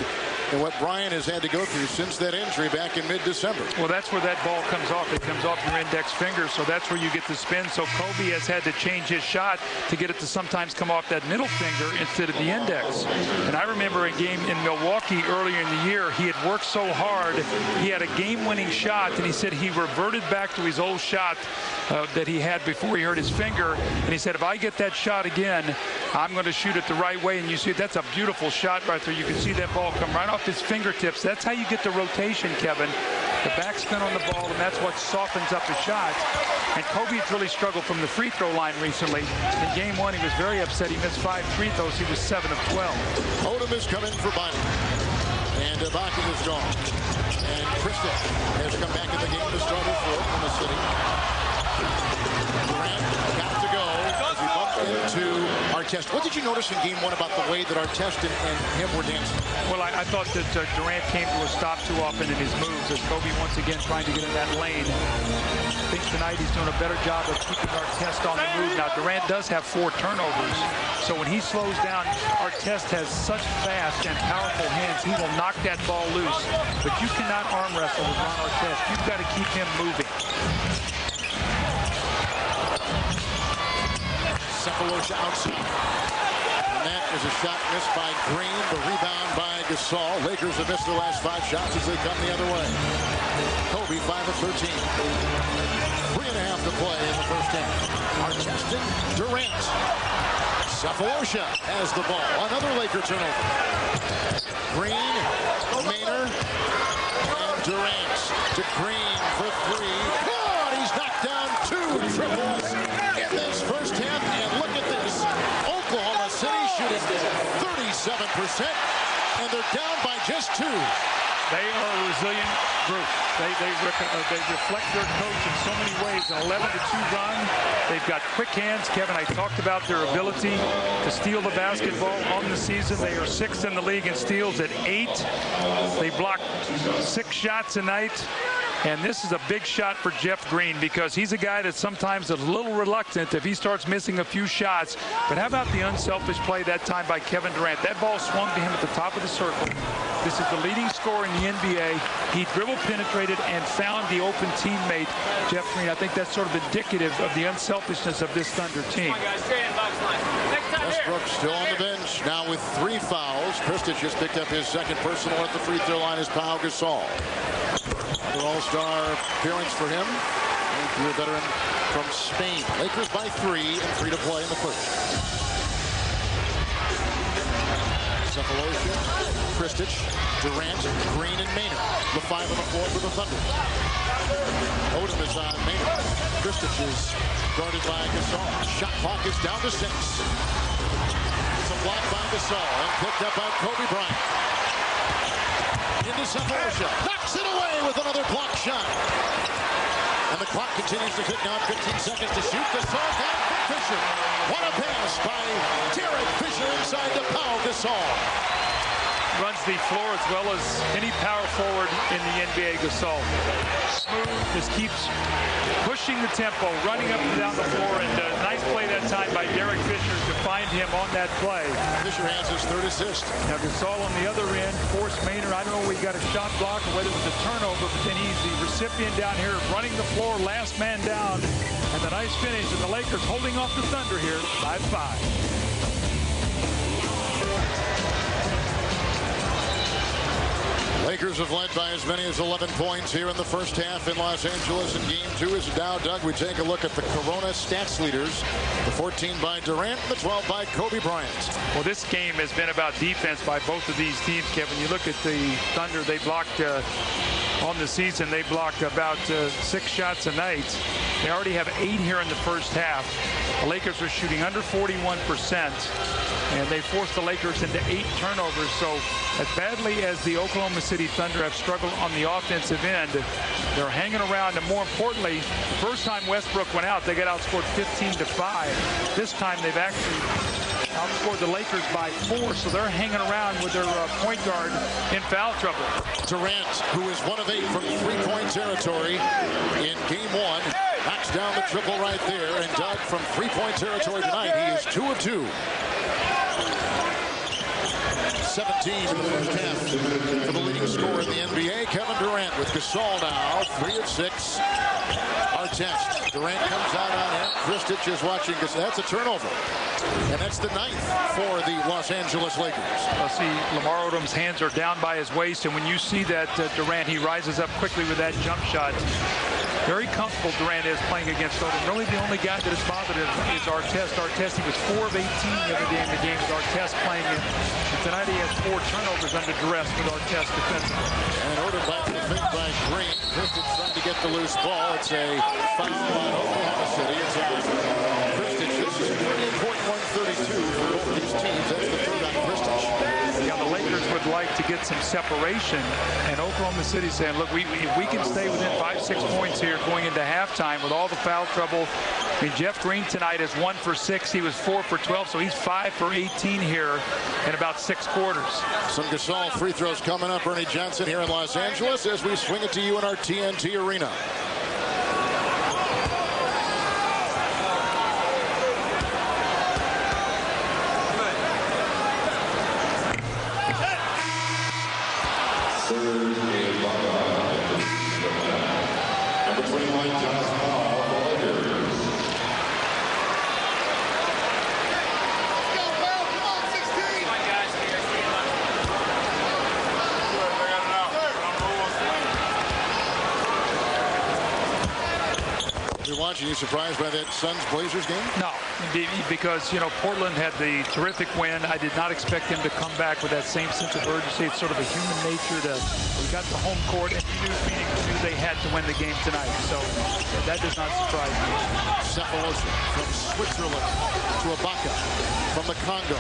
and what Brian has had to go through since that injury back in mid-December. Well, that's where that ball comes off. It comes off your index finger, so that's where you get the spin. So Kobe has had to change his shot to get it to sometimes come off that middle finger instead of the index. And I remember a game in Milwaukee earlier in the year, he had worked so hard. He had a game-winning shot, and he said he reverted back to his old shot that he had before he hurt his finger. And he said, if I get that shot again, I'm going to shoot it the right way. And you see, that's a beautiful shot right there. You can see that ball come right off his fingertips. That's how you get the rotation, Kevin. The backspin on the ball, and that's what softens up the shot. And Kobe's really struggled from the free throw line recently. In game 1, he was very upset. He missed 5 free throws. He was 7 of 12. Odom is coming for Bynum. And Ibaka is gone. And Krista has come back in the game to start her for Oklahoma City. Durant got to go as he bumped into Artest. What did you notice in game 1 about the way that Artest and him were dancing? Well, I thought that Durant came to a stop too often in his moves as Kobe once again trying to get in that lane. I think tonight he's doing a better job of keeping Artest on the move. Now, Durant does have 4 turnovers, so when he slows down, Artest has such fast and powerful hands, he will knock that ball loose. But you cannot arm wrestle with Ron Artest. You've got to keep him moving. Cephalosha outside. And that is a shot missed by Green. The rebound by Gasol. Lakers have missed their last 5 shots as they come the other way. Kobe 5 of 13. 3.5 to play in the first half. Artest and Durant. Cephalosha has the ball. Another Laker turnover. Green, Maynard, and Durant to Green for 3. Oh, and he's knocked down 2 triples in this first half. And look at this. Oklahoma City shooting 37%, and they're down by just 2. They are a resilient group. They reflect their coach in so many ways. An 11-2 run. They've got quick hands. Kevin, I talked about their ability to steal the basketball on the season. They are 6th in the league in steals at 8. They blocked 6 shots a night. And this is a big shot for Jeff Green because he's a guy that sometimes is a little reluctant if he starts missing a few shots. But how about the unselfish play that time by Kevin Durant? That ball swung to him at the top of the circle. This is the leading scorer in the NBA. He dribble penetrated and found the open teammate, Jeff Green. I think that's sort of indicative of the unselfishness of this Thunder team. Westbrook still on the bench, now with 3 fouls. Krista just picked up his 2nd personal at the free throw line as Pau Gasol. Another all-star appearance for him. A veteran from Spain. Lakers by 3 and 3 to play in the first. Cephalosha, Kristich, Durant, Green, and Maynard. The 5 on the floor for the Thunder. Odom is on Maynard. Kristich is guarded by Gasol. Shot clock is down to 6. It's a block by Gasol and picked up by Kobe Bryant. Into Cephalosha. Knocks it away with another block shot. And the clock continues to tick down. 15 seconds to shoot. Gasol got it from Fisher. What a pass by Derek Fisher inside to Pau Gasol. Runs the floor as well as any power forward in the NBA. Gasol. Smooth, just keeps pushing the tempo, running up and down the floor, and a nice play that time by Derek Fisher to find him on that play. Fisher has his 3rd assist. Now Gasol on the other end, forced Maynard. I don't know whether he got a shot block or whether it was a turnover, but then he's the recipient down here running the floor, last man down, and the nice finish, and the Lakers holding off the Thunder here, 5-5. Lakers have led by as many as 11 points here in the first half in Los Angeles in Game 2. As now, Doug, we take a look at the Corona stats leaders. The 14 by Durant, the 12 by Kobe Bryant. Well, this game has been about defense by both of these teams, Kevin. You look at the Thunder, they blocked on the season, they blocked about 6 shots a night. They already have 8 here in the first half. The Lakers are shooting under 41%, and they forced the Lakers into 8 turnovers. So as badly as the Oklahoma City Thunder have struggled on the offensive end, they're hanging around. And more importantly, the first time Westbrook went out, they got outscored 15-5. This time they've actually outscored the Lakers by 4, so they're hanging around with their point guard in foul trouble. Durant, who is 1 of 8 from 3-point territory in Game 1, knocks down the triple right there. And Doug, from 3-point territory tonight, he is 2 of 2. 17 in the first half for the leading scorer in the NBA, Kevin Durant, with Gasol now 3 of 6. Artest. Durant comes out on him. Kristich is watching. That's a turnover. And that's the 9th for the Los Angeles Lakers. See, Lamar Odom's hands are down by his waist, and when you see that Durant, he rises up quickly with that jump shot. Very comfortable Durant is playing against Odom. Really the only guy that has bothered him is Artest. Artest, he was 4 of 18 the other day in the game with Artest playing in. And tonight he has 4 turnovers under duress with Artest defensively. And Odom back to the feet by Green. Kristich trying to get the loose ball. It's a foul on Oklahoma City. It's on Kristich. This is a pretty important 132 for both of these teams. That's the third on Kristich. Yeah, the Lakers would like to get some separation, and Oklahoma City saying, look, if we can stay within 5-6 points here going into halftime with all the foul trouble. I mean, Jeff Green tonight is 1 for 6. He was 4 for 12, so he's 5 for 18 here in about 6 quarters. Some Gasol free throws coming up. Ernie Johnson here in Los Angeles as we swing it to you in our TNT Arena. Are you surprised by that Suns-Blazers game? No, because, you know, Portland had the terrific win. I did not expect them to come back with that same sense of urgency. It's sort of a human nature to, we got the home court, and you knew Phoenix knew they had to win the game tonight. So that does not surprise me. Cephalosha from Switzerland to Ibaka from the Congo.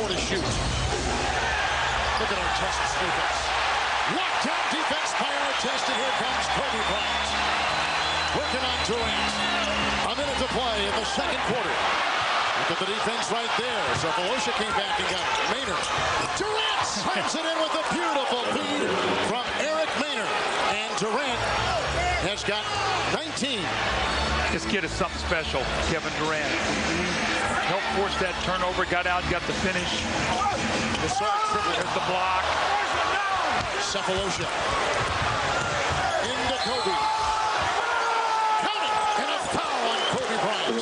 4 to shoot. Look at our test defense. Lockdown defense by Artest, and here comes Kobe Bryant. Working on Durant. A minute to play in the second quarter. Look at the defense right there. Cephalosha came back and got Maynard. Durant slams it in with a beautiful feed from Eric Maynard. And Durant has got 19. This kid is something special, Kevin Durant. He helped force that turnover, got out, got the finish. There's the block. Cephalosha into Kobe. Count it, and a foul on Kobe Bryant.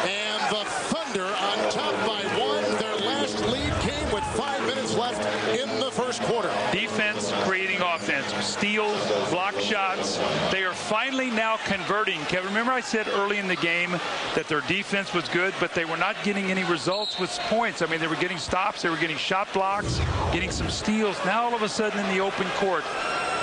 And the Thunder on top by 1. Their last lead came with 5 minutes left in the first quarter. Defense creating offense. Steals, block shots. They are finally now converting. Kevin, remember I said early in the game that their defense was good, but they were not getting any results with points. I mean, they were getting stops, they were getting shot blocks, getting some steals. Now all of a sudden in the open court,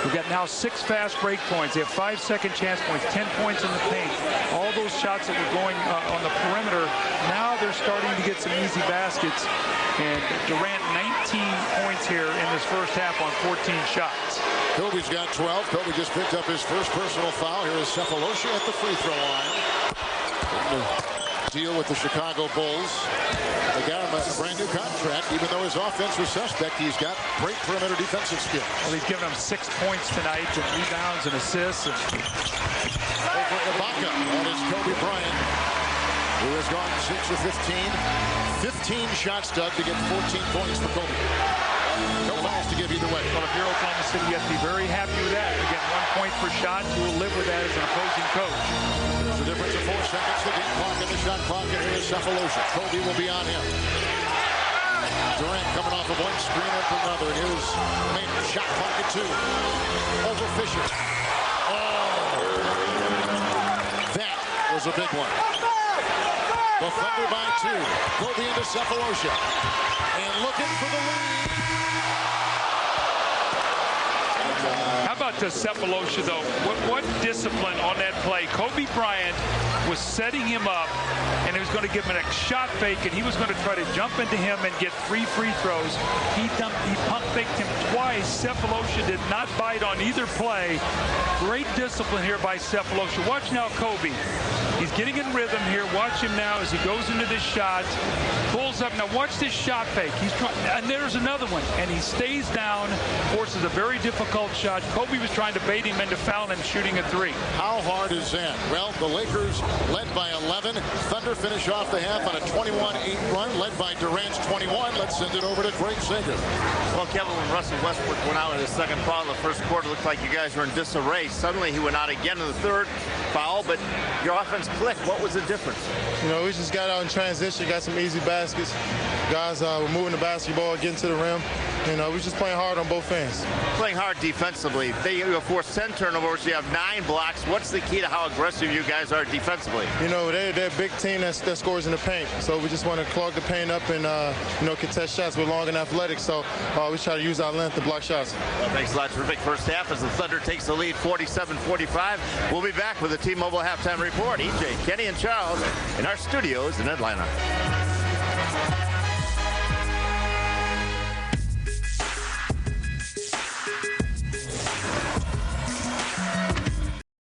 we've got now 6 fast break points. They have 5 second chance points, 10 points in the paint. All those shots that were going on the perimeter, now they're starting to get some easy baskets. And Durant 19 points here in this first half on 14 shots. Kobe's got 12. Kobe just picked up his first personal foul. Here is Cephalosha at the free throw line. Deal with the Chicago Bulls. They got him a brand new contract. Even though his offense was suspect, he's got great perimeter defensive skills. Well, he's given them 6 points tonight, and rebounds and assists. And over Ibaka. That is Kobe Bryant, who has gone 6 of 15. 15 shots, Doug, to get 14 points for Kobe. No fouls to give either way. Well, if you're Oklahoma City, you have to be very happy with that. Again, 1 point per shot. You will live with that as an opposing coach. There's a difference of 4 seconds. The game clock and the shot clock, and here's Cephalosha. Kobe will be on him. Durant coming off of one screen after another. And here's Maynard. Shot clock at 2. Over Fisher. Oh. That was a big one. The Thunder by 2. Kobe into Cephalosha. And looking for the lead. How about the Cephalosha, though? What discipline on that play. Kobe Bryant was setting him up, and he was going to give him a shot fake, and he was going to try to jump into him and get 3 free throws. He pump faked him twice. Cephalosha did not bite on either play. Great discipline here by Cephalosha. Watch now Kobe. He's getting in rhythm here. Watch him now as he goes into this shot. Pulls up. Now watch this shot fake. He's trying, and there's another one. And he stays down, forces a very difficult shot. Kobe was trying to bait him into fouling and shooting a 3. How hard is that? Well, the Lakers led by 11. Thunder finish off the half on a 21-8 run, led by Durant's 21. Let's send it over to Greg Sager. Well, Kevin, when Russell Westbrook went out in his second foul in the first quarter, looked like you guys were in disarray. Suddenly he went out again in the third foul, but your offense clicked. What was the difference? You know, we just got out in transition, got some easy baskets. Guys were moving the basketball, getting to the rim. You know, we're just playing hard on both ends. Playing hard defensively. They forced 10 turnovers. You have 9 blocks. What's the key to how aggressive you guys are defensively? You know, they're a big team that scores in the paint. So we just want to clog the paint up and, you know, contest shots. We're long and athletic, so we try to use our length to block shots. Well, thanks a lot. Terrific first half as the Thunder takes the lead 47-45. We'll be back with the T-Mobile halftime report. EJ, Kenny, and Charles in our studios in Atlanta.